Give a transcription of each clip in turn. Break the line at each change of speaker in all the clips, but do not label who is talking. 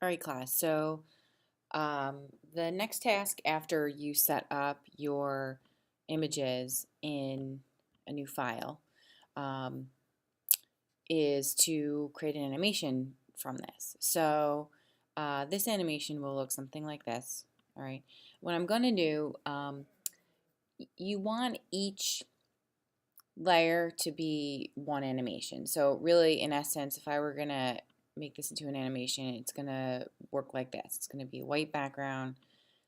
All right, class. So the next task after you set up your images in a new file um, is to create an animation from this. So this animation will look something like this. All right. What I'm going to do, you want each layer to be one animation. So really, in essence, if I were going to make this into an animation, it's going to work like this. It's going to be a white background,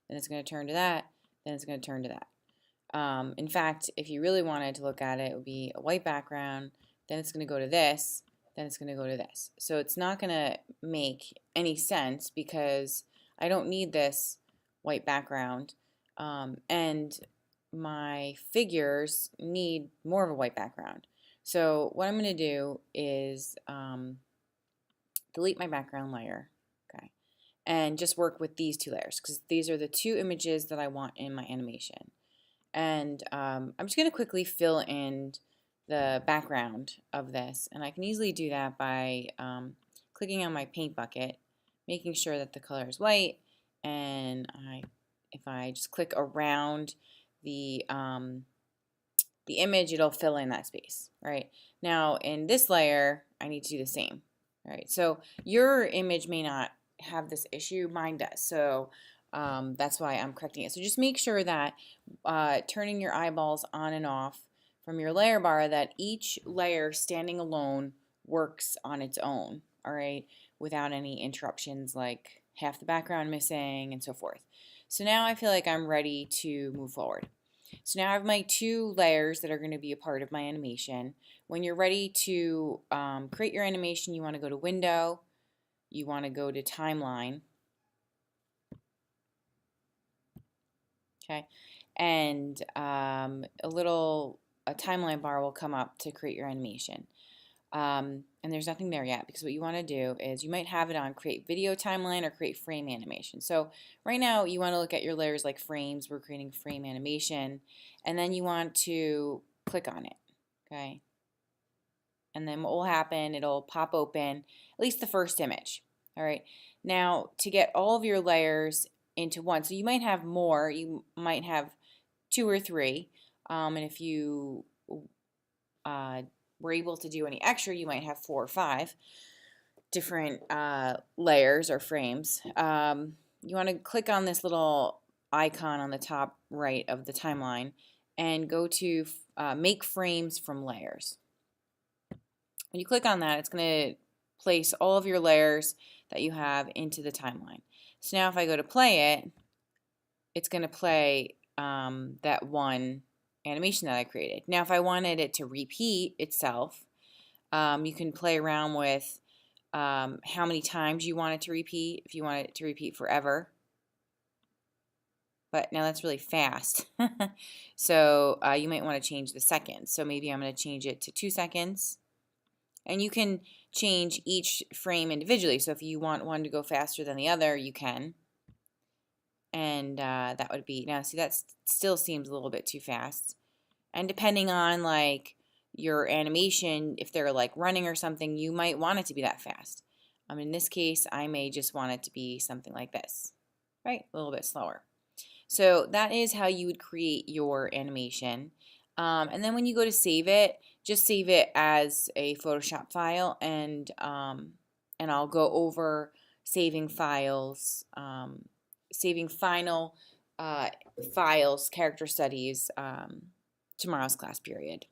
then it's going to turn to that, then it's going to turn to that. In fact, if you really wanted to look at it, it would be a white background, then it's going to go to this, then it's going to go to this. So it's not going to make any sense because I don't need this white background, and my figures need more of a white background. So what I'm going to do is delete my background layer, okay, and just work with these two layers because these are the two images that I want in my animation. And I'm just going to quickly fill in the background of this, and I can easily do that by clicking on my paint bucket, making sure that the color is white, and if I just click around the image, it'll fill in that space. Right now, in this layer, I need to do the same. All right, so your image may not have this issue, mine does. So that's why I'm correcting it. So just make sure that turning your eyeballs on and off from your layer bar, that each layer standing alone works on its own, all right, without any interruptions like half the background missing and so forth. So now I feel like I'm ready to move forward. So now I have my two layers that are going to be a part of my animation. When you're ready to create your animation, you want to go to Window, you want to go to Timeline, okay, and a timeline bar will come up to create your animation. And there's nothing there yet because what you want to do is you might have it on create video timeline or create frame animation. So right now you want to look at your layers like frames. We're creating frame animation, and then you want to click on it, okay? And then what will happen, it'll pop open at least the first image. All right, now to get all of your layers into one, so you might have more, you might have two or three, and if you were able to do any extra, you might have 4 or 5 different layers or frames. You want to click on this little icon on the top right of the timeline and go to make frames from layers. When you click on that, it's going to place all of your layers that you have into the timeline. So now if I go to play it, it's going to play that one animation that I created. Now if I wanted it to repeat itself, you can play around with how many times you want it to repeat, if you want it to repeat forever. But now that's really fast. So you might want to change the seconds. So maybe I'm going to change it to 2 seconds. And you can change each frame individually. So if you want one to go faster than the other, you can. And that would be, now see, that still seems a little bit too fast. And depending on like your animation, if they're like running or something, you might want it to be that fast. In this case, I may just want it to be something like this, right? A little bit slower. So that is how you would create your animation. And then when you go to save it, just save it as a Photoshop file, and I'll go over saving files, saving final files, character studies, tomorrow's class period.